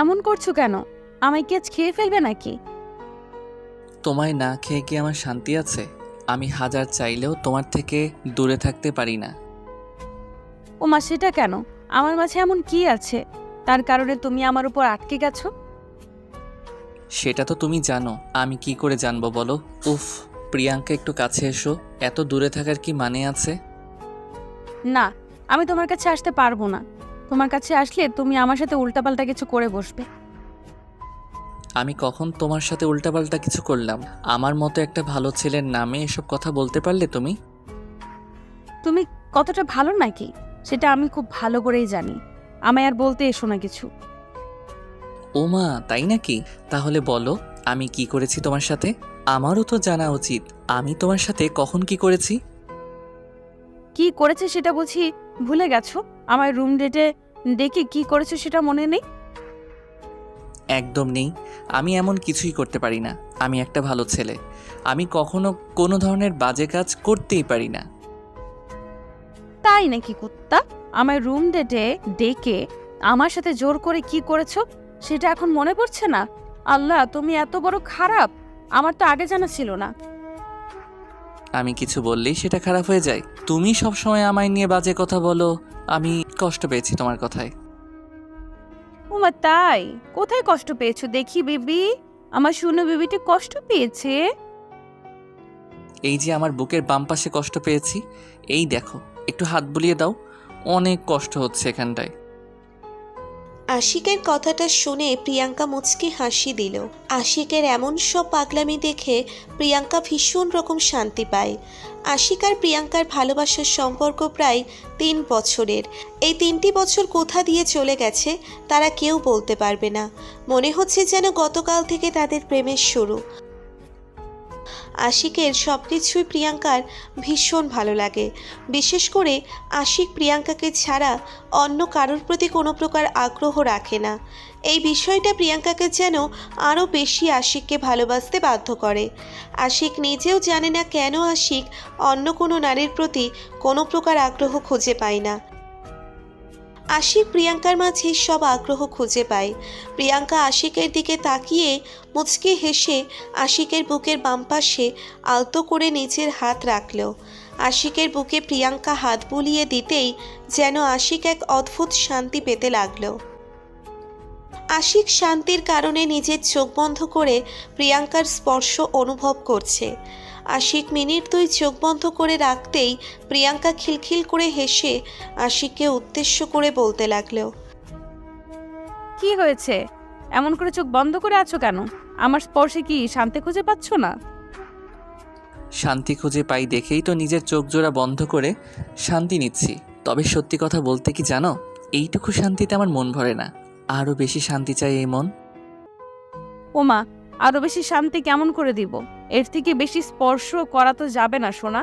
এমন করছো কেন? আমায় কি আজ খেয়ে ফেলবে নাকি? তোমায় না খেয়ে কি আমার শান্তি আছে? আমি হাজার চাইলেও তোমার থেকে দূরে থাকতে পারি না। ওমা, সেটা কেন? আমার মাঝে এমন কি আছে তার কারণে তুমি আমার উপর আটকে গেছো? সেটা তো তুমি জানো, আমি কি করে জানবো বলো? উফ, প্রিয়াঙ্কা একটু কাছে এসো। এত দূরে থাকার কি মানে আছে? না, আমি তোমার কাছে আসতে পারবো না। তোমার কাছে আসলে তুমি আমার সাথে উল্টাপাল্টা কিছু করে বসবে। আমি কখন তোমার সাথে উল্টাপাল্টা কিছু করলাম? আমার মতো একটা ভালো ছেলের নামে এসব কথা বলতে পারলে তুমি? তুমি কতটা ভালো নাকি সেটা আমি খুব ভালো করেই জানি। আমায় আর বলতে এসো না কিছু। ও মা, তাই নাকি? তাহলে বলো, আমি কি করেছি তোমার সাথে? আমারও তো জানা উচিত আমি তোমার সাথে কখন কি করেছি। কি করেছে সেটা বুঝি ভুলে গেছো? আমার রুম ডেটে ডেকে কি করেছো সেটা মনে নেই? একদম নেই। আমি এমন কিছুই করতে পারি না। আমি একটা ভালো ছেলে। আমি কখনো কোনো ধরনের বাজে কাজ করতেই পারি না। তাই নাকি কুত্তা? আমার রুম ডেটে ডেকে আমার সাথে জোর করে কি করেছো সেটা এখন মনে পড়ছে না? আল্লাহ, তুমি এত বড় খারাপ! আমার তো আগে জানা ছিল না। আমি কিছু বললেই সেটা খারাপ হয়ে যায়। তুমি সবসময় আমায় নিয়ে বাজে কথা বলো। আমি কষ্ট পেয়েছি তোমার কথায়। ওমা, তাই? কোথায় কষ্ট পেয়েছো দেখি বিবি? আমার শুনো, বিবিটি কষ্ট পেয়েছে? এই যে আমার বুকের বাম পাশে কষ্ট পেয়েছি। এই দেখো, একটু হাত বুলিয়ে দাও। অনেক কষ্ট হচ্ছে এখানটায়। আশিকের কথাটা শুনে প্রিয়াঙ্কা মুচকি হাসি দিল। আশিকের এমন সব পাগলামি দেখে প্রিয়াঙ্কা ভীষণ রকম শান্তি পায়। আশিক আর প্রিয়াঙ্কার ভালোবাসার সম্পর্ক প্রায় 3 বছরের। এই 3টি বছর কোথা দিয়ে চলে গেছে তারা কেউ বলতে পারবে না। মনে হচ্ছে যেন গতকাল থেকে তাদের প্রেমের শুরু। আশিকের সব কিছুই প্রিয়াঙ্কার ভীষণ ভালো লাগে। বিশেষ করে আশিক প্রিয়াঙ্কাকে ছাড়া অন্য কারোর প্রতি কোনো প্রকার আগ্রহ রাখে না। এই বিষয়টা প্রিয়াঙ্কাকে যেন আরও বেশি আশিককে ভালোবাসতে বাধ্য করে। আশিক নিজেও জানে না কেন আশিক অন্য কোনো নারীর প্রতি কোনো প্রকার আগ্রহ খুঁজে পায় না। আশিক প্রিয়াঙ্কার মাঝে সব আগ্রহ খুঁজে পায়। প্রিয়াঙ্কা আশিকের দিকে তাকিয়ে মুচকি হেসে আশিকের বুকের বাম পাশে আলতো করে নিচের হাত রাখল। আশিকের বুকে প্রিয়াঙ্কা হাত বুলিয়ে দিতেই যেন আশিক এক অদ্ভুত শান্তি পেতে লাগলো। আশিক শান্তির কারণে নিজের চোখ বন্ধ করে প্রিয়াঙ্কার স্পর্শ অনুভব করছে। আশিক মিনিট 2 চোখ বন্ধ করে রাখতেই প্রিয়াঙ্কা খিলখিল করে হেসে আশিককে উদ্দেশ্য করে বলতে লাগলো, কি হয়েছে? এমন করে চোখ বন্ধ করে আছো কেন? আমার স্পর্শে কি শান্তি খুঁজে পাচ্ছ না? শান্তি খুঁজে পাই দেখেই তো নিজের চোখ জোড়া বন্ধ করে শান্তি নিচ্ছি। তবে সত্যি কথা বলতে কি জানো, এইটুকু শান্তিতে আমার মন ভরে না। আরও বেশি শান্তি চাই এই মন। ওমা, আরো বেশি শান্তি কেমন করে দিব? এর থেকে বেশি স্পর্শ করা তো যাবে না সোনা।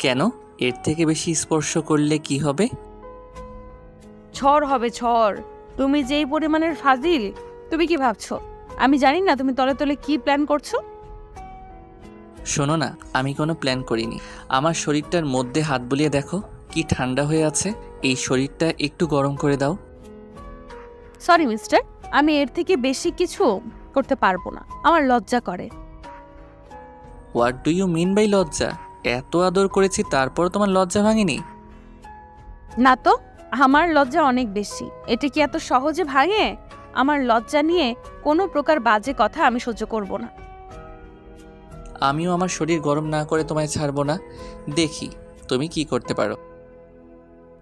কেন? এর থেকে বেশি স্পর্শ করলে কি হবে? ঝড় হবে, ঝড়। তুমি যেই পরিমাণের ফাজিল, তুমি কি ভাবছো আমি জানি না তুমি তলে তলে কি প্ল্যান করছো? শোনো না, আমি কোনো প্ল্যান করিনি। আমার শরীরটার মধ্যে হাত বুলিয়ে দেখো, কি ঠান্ডা হয়ে আছে। এই শরীরটা একটু গরম করে দাও। সরি মিস্টার, আমি এর থেকে বেশি কিছু করতে পারবো না। আমার লজ্জা করে। What do you mean by লজ্জা? এত আদর করেছি তারপর তোমার লজ্জা ভাঙেনি? না তো, আমার লজ্জা অনেক বেশি। এটা কি এত সহজে ভাঙে? আমার লজ্জা নিয়ে কোনো প্রকার বাজে কথা আমি সহ্য করব না। আমিও আমার শরীর গরম না করে তোমায় ছাড়বো না। দেখি তুমি কি করতে পারো।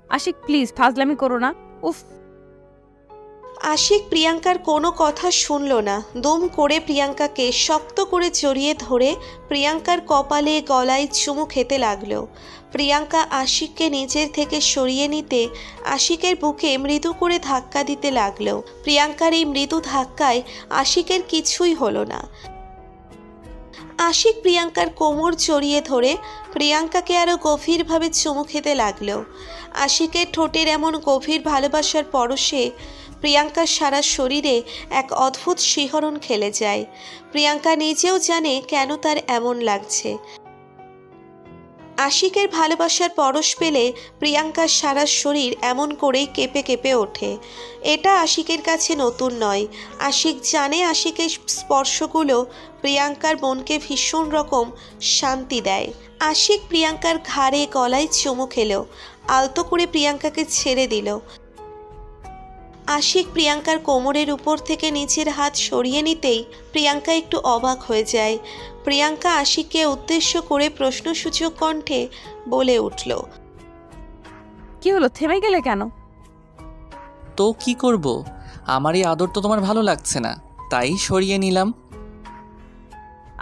আশিক, প্লিজ ফাজলামি করো না। উফ। আশিক প্রিয়াঙ্কার কোনো কথা শুনল না। দম করে প্রিয়াঙ্কাকে শক্ত করে জড়িয়ে ধরে প্রিয়াঙ্কার কপালে গলায় চুমু খেতে লাগলো। প্রিয়াঙ্কা আশিককে নিজের থেকে সরিয়ে নিতে আশিকের বুকে মৃদু করে ধাক্কা দিতে লাগলো। প্রিয়াঙ্কার এই মৃদু ধাক্কায় আশিকের কিছুই হলো না। আশিক প্রিয়াঙ্কার কোমর জড়িয়ে ধরে প্রিয়াঙ্কাকে আরও গভীরভাবে চুমু খেতে লাগলো। আশিকের ঠোঁটের এমন গভীর ভালোবাসার পরশে প্রিয়াঙ্কার সারা শরীরে এক অদ্ভুত শিহরণ খেলে যায়। প্রিয়াঙ্কা নিজেও জানে কেন তার এমন লাগছে। আশিকের ভালোবাসার পরশ পেলে প্রিয়াঙ্কার সারা শরীর এমন করেই কেঁপে কেঁপে ওঠে। এটা আশিকের কাছে নতুন নয়। আশিক জানে আশিকের স্পর্শগুলো প্রিয়াঙ্কার মনকে ভীষণ রকম শান্তি দেয়। আশিক প্রিয়াঙ্কার ঘাড়ে গলায় চুমু খেলো, আলতো করে প্রিয়াঙ্কাকে ছেড়ে দিল। আশিক প্রিয়াঙ্কার কোমরের উপর থেকে নিচের হাত সরিয়ে নিতেই প্রিয়াঙ্কা একটু অবাক হয়ে যায়। প্রিয়াঙ্কা আশিককে উদ্দেশ্য করে প্রশ্নসূচক কণ্ঠে বলে উঠল, কি হলো, থেমে গেলে কেন? তো কি করব, আমার এই আদর তো তোমার ভালো লাগছে না, তাই সরিয়ে নিলাম।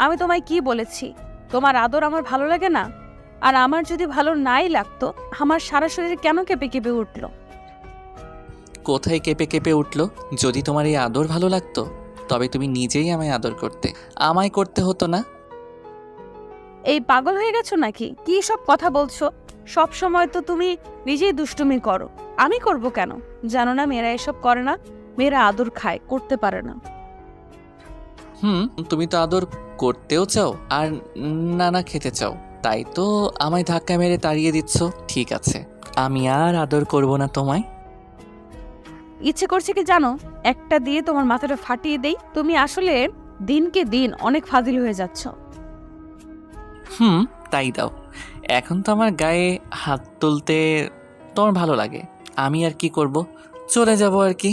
আমি তোমায় কি বলেছি তোমার আদর আমার ভালো লাগে না? আর আমার যদি ভালো নাই লাগতো, আমার সারা শরীর কেন কেঁপে কেঁপে উঠলো? কোথায় কেঁপে কেঁপে উঠলো? যদি তোমার এই আদর ভালো লাগতো তবে তুমি নিজেই আমায় আদর করতে, আমায় করতে হতো না। এই পাগল হয়ে গেছো নাকি? কি সব কথা বলছো? সব সময় তো তুমি নিজেই দুষ্টুমি করো, আমি করব কেন? জানো না মেয়েরা এসব করে না, মেয়েরা আদর খায়, করতে পারে না। তুমি তো আদর করতেও চাও আর নানা খেতে চাও, তাই তো আমায় ধাক্কা মেরে তাড়িয়ে দিচ্ছ। ঠিক আছে, আমি আর আদর করব না তোমায়। ইচ্ছে করছে কি জানো, একটা দিয়ে তোমার মাথাটা ফাটিয়ে দেই। তুমি আসলে দিনকে দিন অনেক ফাজিল হয়ে যাচ্ছ। তাই দাও। এখন তো আমার গায়ে হাত তুলতে তোমার ভালো লাগে, আমি আর কি করব, চলে যাব আর কি।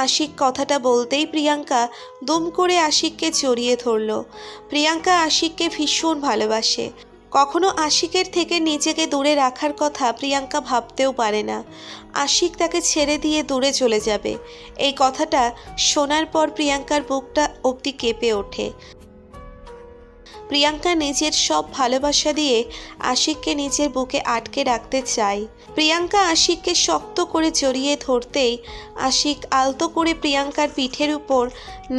আশিক কথাটা বলতেই প্রিয়াঙ্কা দুম করে আশিককে জড়িয়ে ধরল। প্রিয়াঙ্কা আশিককে ভীষণ ভালোবাসে। কখনো আশিকের থেকে নিজেকে দূরে রাখার কথা প্রিয়াঙ্কা ভাবতেও পারে না। আশিক তাকে ছেড়ে দিয়ে দূরে চলে যাবে, এই কথাটা শোনার পর প্রিয়াঙ্কার বুকটা অবধি কেঁপে ওঠে। প্রিয়াঙ্কা নিজের সব ভালোবাসা দিয়ে আশিককে নিজের বুকে আটকে রাখতে চায়। প্রিয়াঙ্কা আশিককে শক্ত করে জড়িয়ে ধরতেই আশিক আলতো করে প্রিয়াঙ্কার পিঠের উপর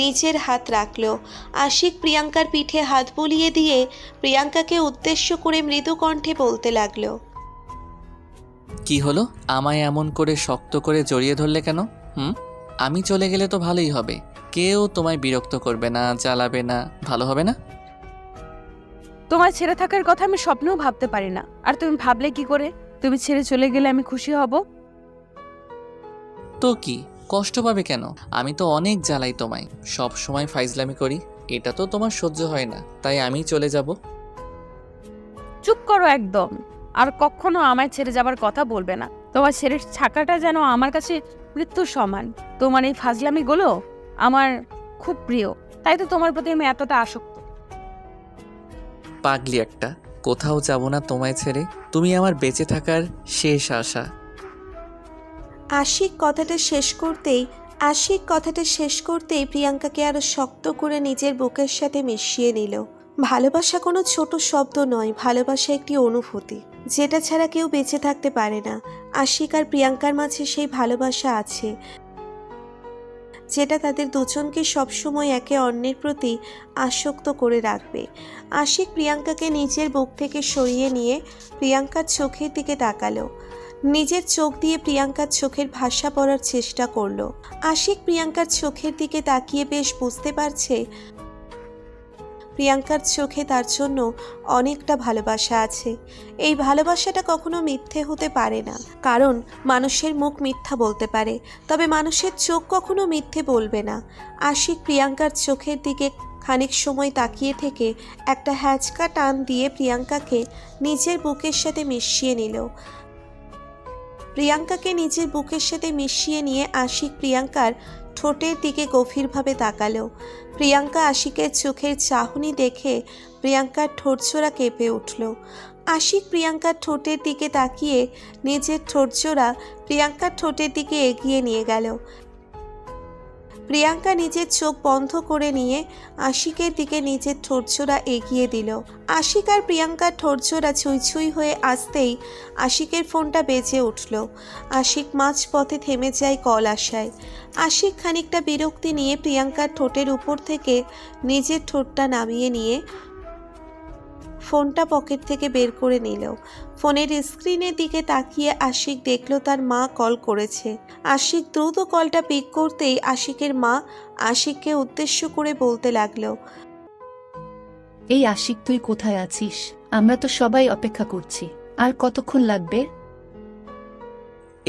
নিজের হাত রাখল। আশিক প্রিয়াঙ্কার পিঠে হাত বুলিয়ে দিয়ে প্রিয়াঙ্কাকে উদ্দেশ্য করে মৃদু কণ্ঠে বলতে লাগলো, কি হলো, আমায় এমন করে শক্ত করে জড়িয়ে ধরলে কেন? আমি চলে গেলে তো ভালোই হবে, কেউ তোমায় বিরক্ত করবে না, জ্বালাবে না, ভালো হবে না? তোমার ছেড়ে থাকার কথা আমি স্বপ্নেও ভাবতে পারি না। আর তুমি ভাবলে কি করে তুমি ছেড়ে চলে গেলে আমি খুশি হব? তো কি, কষ্ট পাবে কেন? আমি তো অনেক জ্বালাই তোমায়, সব সময় ফাইজলামি করি, এটা তো তোমার সহ্য হয় না, তাই আমি চলে যাব। চুপ করো একদম, আর কখনো আমায় ছেড়ে যাবার কথা বলবে না। তোমার ছেড়ে থাকাটা যেন আমার কাছে মৃত্যুর সমান। তোমার এই ফাজলামিগুলো আমার খুব প্রিয়, তাই তো তোমার প্রতি আমি এতটা আসক্ত। পাগলি একটা, কোথাও যাব না তোমায় ছেড়ে, তুমি আমার বেঁচে থাকার শেষ আশা। আশিক কথাটা শেষ করতেই প্রিয়াঙ্কাকে আরো শক্ত করে নিজের বুকের সাথে মিশিয়ে নিল। ভালোবাসা কোনো ছোট শব্দ নয়, ভালোবাসা একটি অনুভূতি, যেটা ছাড়া কেউ বেঁচে থাকতে পারে না। আশিক আর প্রিয়াঙ্কার মাঝে সেই ভালোবাসা আছে, যেটা তাদের দুজনকে সবসময় একে অন্যের প্রতি আসক্ত করে রাখবে। আশিক প্রিয়াঙ্কাকে নিজের বুক থেকে সরিয়ে নিয়ে প্রিয়াঙ্কার চোখের দিকে তাকালো। নিজের চোখ দিয়ে প্রিয়াঙ্কার চোখের ভাষা পড়ার চেষ্টা করলো। আশিক প্রিয়াঙ্কার চোখের দিকে তাকিয়ে বেশ বুঝতে পারছে প্রিয়াঙ্কার চোখে তার জন্য অনেকটা ভালোবাসা আছে। এই ভালোবাসাটা কখনো মিথ্যে হতে পারে না, কারণ মানুষের মুখ মিথ্যা বলতে পারে, তবে মানুষের চোখ কখনো মিথ্যে বলবে না। আশিক প্রিয়াঙ্কার চোখের দিকে খানিক সময় তাকিয়ে থেকে একটা হ্যাঁচকা টান দিয়ে প্রিয়াঙ্কাকে নিজের বুকের সাথে মিশিয়ে নিল। প্রিয়াঙ্কাকে নিজের বুকের সাথে মিশিয়ে নিয়ে আশিক প্রিয়াঙ্কার ঠোঁটের দিকে গভীরভাবে তাকালো। প্রিয়াঙ্কা আশিকের চোখের চাহনি দেখে প্রিয়াঙ্কার ঠোঁটজোড়া কেঁপে উঠল। আশিক প্রিয়াঙ্কার ঠোঁটের দিকে তাকিয়ে নিজের ঠোঁটজোড়া প্রিয়াঙ্কার ঠোঁটের দিকে এগিয়ে নিয়ে গেল। প্রিয়াঙ্কা নিজের চোখ বন্ধ করে নিয়ে আশিকের দিকে নিজের ঠোঁটজোড়া এগিয়ে দিল। আশিক আর প্রিয়াঙ্কার ঠোঁটজোড়া ছুঁই ছুঁই হয়ে আসতেই আশিকের ফোনটা বেজে উঠল। আশিক মাঝপথে থেমে যায় কল আসায়। আশিক খানিকটা বিরক্তি নিয়ে প্রিয়াঙ্কার ঠোঁটের উপর থেকে নিজের ঠোঁটটা নামিয়ে নিয়ে ফোনটা পকেট থেকে বের করে নিল। ফোনের স্ক্রিনের দিকে তাকিয়ে আশিক দেখল তার মা কল করেছে। আশিক দ্রুত কলটা পিক করতেই আশিকের মা আশিককে উদ্দেশ্য করে বলতে লাগলো, এই আশিক, তুই কোথায় আছিস? আমরা তো সবাই অপেক্ষা করছি। আর কতক্ষণ লাগবে?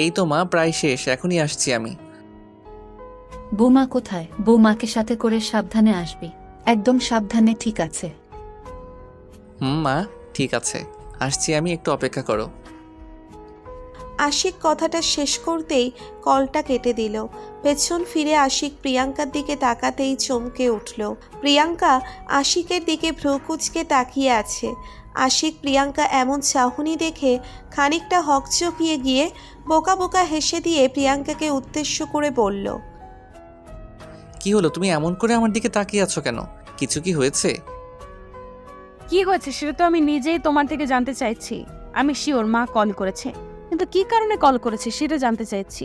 এই তো মা, প্রায় শেষ, এখনই আসছি আমি। বৌমা কোথায়? বৌমাকে সাথে করে সাবধানে আসবি। একদম সাবধানে, ঠিক আছে? মা, ঠিক আছে, আসছি আমি, একটু অপেক্ষা করো। আশিক কথাটা শেষ করতেই কলটা কেটে দিল। পেছন ফিরে আশিক প্রিয়াঙ্কার দিকে তাকাতেই চমকে উঠল। প্রিয়াঙ্কা আশিকের দিকে ভ্রু কুঁচকে তাকিয়ে আছে। আশিক প্রিয়াঙ্কা এমন চাহনি দেখে খানিকটা হকচকিয়ে গিয়ে বোকা বোকা হেসে দিয়ে প্রিয়াঙ্কাকে উদ্দেশ্য করে বলল, কি হলো, তুমি এমন করে আমার দিকে তাকিয়ে আছো কেন? কিছু কি হয়েছে? কি হয়েছে সেটা তো আমি নিজেই তোমার থেকে জানতে চাইছি। আমি শিওর মা কল করেছে, কিন্তু কি কারণে কল করেছে সেটা জানতে চাইছি।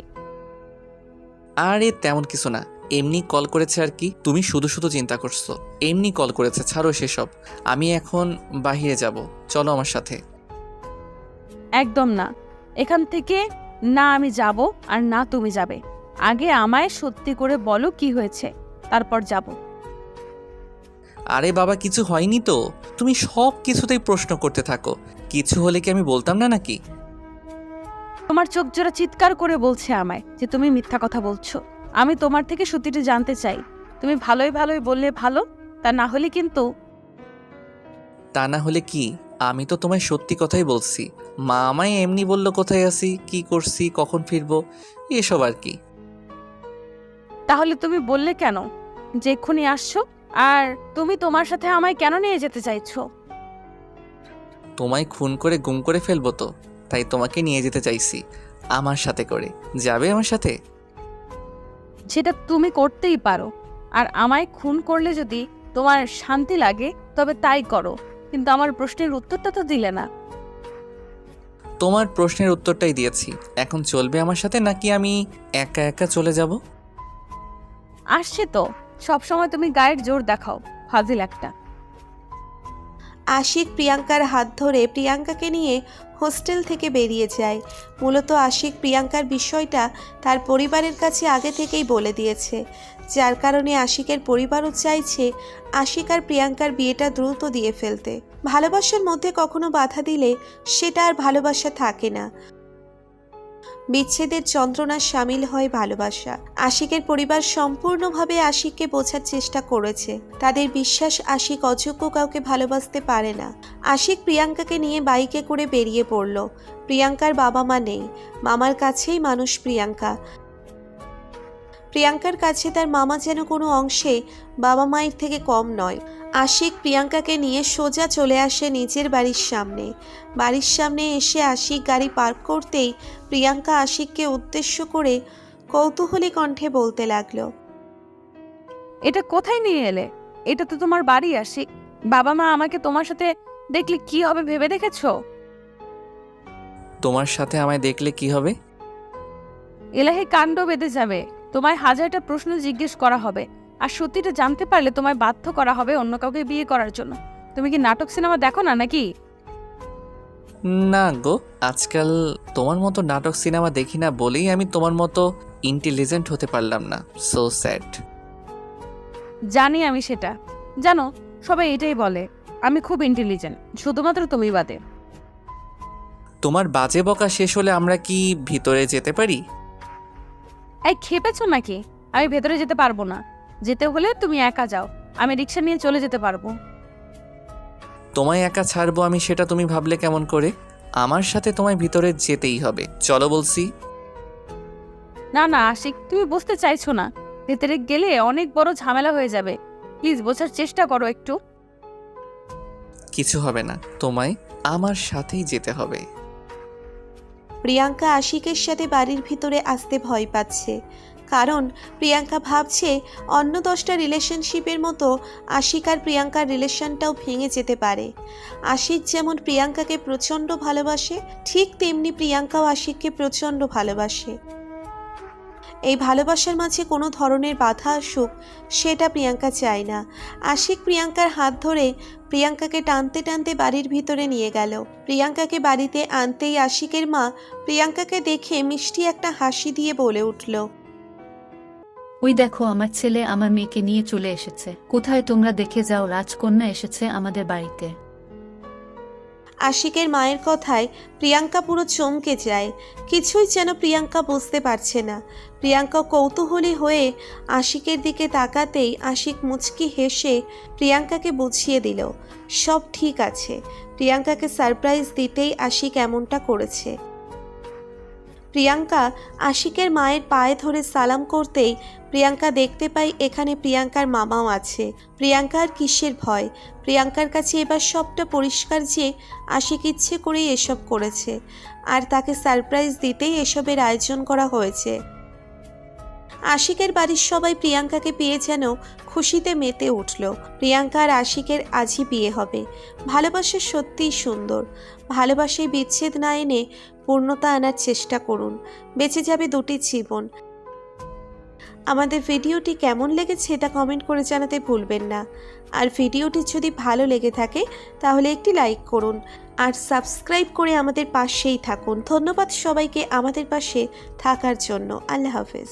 আরে তেমন কিছু না, এমনি কল করেছে আর কি। তুমি শুধু শুধু চিন্তা করছো। এমনি কল করেছে, ছাড়ো সেসব। আমি এখন বাহিরে যাব, চলো আমার সাথে। একদম না, এখান থেকে না আমি যাব আর না তুমি যাবে। আগে আমায় সত্যি করে বলো কি হয়েছে, তারপর যাব। আরে বাবা, কিছু হয়নি তো। তুমি সব কিছুতেই প্রশ্ন করতে থাকো। কিছু হলে কি আমি বলতাম না নাকি? তোমার চোখ জোড়া চিৎকার করে বলছে আমায় যে তুমি মিথ্যা কথা বলছো। আমি তোমার থেকে সত্যিটা জানতে চাই। তুমি ভালোই ভালোই বললে ভালো, তা না হলে কিন্তু। তা না হলে কি? আমি তো তোমায় সত্যি কথাই বলছি। মা আমায় এমনি বললো কোথায় আছি, কি করছি, কখন ফিরবো, এসব আর কি। তাহলে তুমি বললে কেন যে এক্ষুনি আসছো? আর তুমি তোমার সাথে আমায় কেন নিয়ে যেতে চাইছো? তোমায় খুন করে গুম করে ফেলবো তো, তাই তোমাকে নিয়ে যেতে চাইছি আমার সাথে করে। যাবে আমার সাথে? সেটা তুমি করতেই পারো। আর আমায় খুন করলে যদি তোমার শান্তি লাগে তবে তাই করো, কিন্তু আমার প্রশ্নের উত্তরটা তো দিলে না। তোমার প্রশ্নের উত্তরটাই দিয়েছি। এখন চলবে আমার সাথে, নাকি আমি একা একা চলে যাব? আসছে তো, সবসময় তুমি গায়ের জোর দেখাও, ফাজিল একটা। আশিক প্রিয়াঙ্কার হাত ধরে প্রিয়াঙ্কাকে নিয়ে হোস্টেল থেকে বেরিয়ে যায়। মূলত আশিক প্রিয়াঙ্কার বিষয়টা তার পরিবারের কাছে আগে থেকেই বলে দিয়েছে, যার কারণে আশিকের পরিবারও চাইছে আশিক আর প্রিয়াঙ্কার বিয়েটা দ্রুত দিয়ে ফেলতে। ভালোবাসার মধ্যে কখনো বাধা দিলে সেটা আর ভালোবাসা থাকে না, বিচ্ছেদের যন্ত্রণার সামিল হয় ভালোবাসা। আশিকের পরিবার সম্পূর্ণভাবে আশিককে বোঝার চেষ্টা করেছে। তাদের বিশ্বাস আশিক অযোগ্য কাউকে ভালোবাসতে পারে না। আশিক প্রিয়াঙ্কাকে নিয়ে বাইকে করে বেরিয়ে পড়ল। প্রিয়াঙ্কার বাবা মা নেই, মামার কাছেই মানুষ প্রিয়াঙ্কা। প্রিয়াঙ্কার কাছে তার মামা যেন কোনো অংশে বাবা মায়ের থেকে কম নয়। আশিক প্রিয়াঙ্কাকে নিয়ে সোজা চলে আসে নিজের বাড়ির সামনে। বাড়ির সামনে এসে আশিক গাড়ি পার্ক করতেই প্রিয়াঙ্কা আশিককে উদ্দেশ্য করে কৌতূহলী কণ্ঠে বলতে লাগলো, এটা কোথায় নিয়ে এলে? এটা তো তোমার বাড়ি আশিক। বাবা মা আমাকে তোমার সাথে দেখলে কি হবে ভেবে দেখেছো? তোমার সাথে আমায় দেখলে কি হবে? এলাহি কাণ্ড বেঁধে যাবে। তোমায় হাজারটা প্রশ্ন জিজ্ঞেস করা হবে, আর সত্যিটা জানতে পারলে তোমায় বাধ্য করা হবে অন্য কাউকে বিয়ে করার জন্য। তুমি কি নাটক সিনেমা দেখো না নাকি? না গো, আজকাল তোমার মতো নাটক সিনেমা দেখি না বলেই আমি তোমার মতো ইন্টেলিজেন্ট হতে পারলাম না। So sad. জানি আমি সেটা। জানো, সবাই এটাই বলে আমি খুব ইন্টেলিজেন্ট, শুধুমাত্র তুমি বাদে। তোমার বাজে বকা শেষ হলে আমরা কি ভিতরে যেতে পারি? এই খেপেছো নাকি? আমি ভেতরে যেতে পারবো না। যেতে হলে তুমি একা যাও, আমি রিক্সা নিয়ে চলে যেতে পারবো। তোমায় একা ছাড়বো আমি, সেটা তুমি ভাবলে কেমন করে? আমার সাথে তোমায় ভিতরে যেতেই হবে, চলো বলছি। না না আশিক, তুমি বুঝতে চাইছো না। ভেতরে গেলে অনেক বড় ঝামেলা হয়ে যাবে। প্লিজ বোঝার চেষ্টা করো একটু। কিছু হবে না, তোমায় আমার সাথেই যেতে হবে। প্রিয়াঙ্কা আশিকের সাথে বাড়ির ভিতরে আসতে ভয় পাচ্ছে। কারণ প্রিয়াঙ্কা ভাবছে অন্য 10টা রিলেশনশিপের মতো আশিক আর প্রিয়াঙ্কার রিলেশনটাও ভেঙে যেতে পারে। আশিক যেমন প্রিয়াঙ্কাকে প্রচণ্ড ভালোবাসে, ঠিক তেমনি প্রিয়াঙ্কাও আশিককে প্রচণ্ড ভালোবাসে। এই ভালোবাসার মাঝে কোনো ধরনের বাধা আসুক সেটা প্রিয়াঙ্কা চায় না। আশিক প্রিয়াঙ্কার হাত ধরে প্রিয়াঙ্কাকে টানতে টানতে বাড়ির ভিতরে নিয়ে গেল। প্রিয়াঙ্কাকে বাড়িতে আনতেই আশিকের মা প্রিয়াঙ্কাকে দেখে মিষ্টি একটা হাসি দিয়ে বলে উঠল, ওই দেখো, আমার ছেলে আমার মেয়েকে নিয়ে চলে এসেছে। কোথায় তোমরা দেখে যাও, রাজকন্যা এসেছে আমাদের বাড়িতে। আশিকের মায়ের কথায় প্রিয়াঙ্কা পুরো চমকে যায়। কিছুই যেন প্রিয়াঙ্কা বুঝতে পারছে না। প্রিয়াঙ্কা কৌতূহলী হয়ে আশিকের দিকে তাকাতেই আশিক মুচকি হেসে প্রিয়াঙ্কাকে বুঝিয়ে দিল সব ঠিক আছে। প্রিয়াঙ্কাকে সারপ্রাইজ দিতেই আশিক এমনটা করেছে। প্রিয়াঙ্কা আশিকের মায়ের পায়ে ধরে সালাম করতেই প্রিয়াঙ্কা দেখতে পাই এখানে প্রিয়াঙ্কার মামাও আছে। প্রিয়াঙ্কার কিসের ভয়? প্রিয়াঙ্কার কাছে এবার সবটা পরিষ্কার যে আশিক ইচ্ছে করেই এসব করেছে, আর তাকে সারপ্রাইজ দিতেই এসবের আয়োজন করা হয়েছে। আশিকের বাড়ির সবাই প্রিয়াঙ্কাকে পেয়ে যেন খুশিতে মেতে উঠল। প্রিয়াঙ্কা আর আশিকের আজই বিয়ে হবে। ভালোবাসা সত্যিই সুন্দর। ভালোবাসায় বিচ্ছেদ না এনে পূর্ণতা আনার চেষ্টা করুন, বেঁচে যাবে দুটি জীবন। আমাদের ভিডিওটি কেমন লেগেছে তা কমেন্ট করে জানাতে ভুলবেন না। আর ভিডিওটি যদি ভালো লেগে থাকে তাহলে একটি লাইক করুন আর সাবস্ক্রাইব করে আমাদের পাশেই থাকুন। ধন্যবাদ সবাইকে আমাদের পাশে থাকার জন্য। আল্লাহ হাফেজ।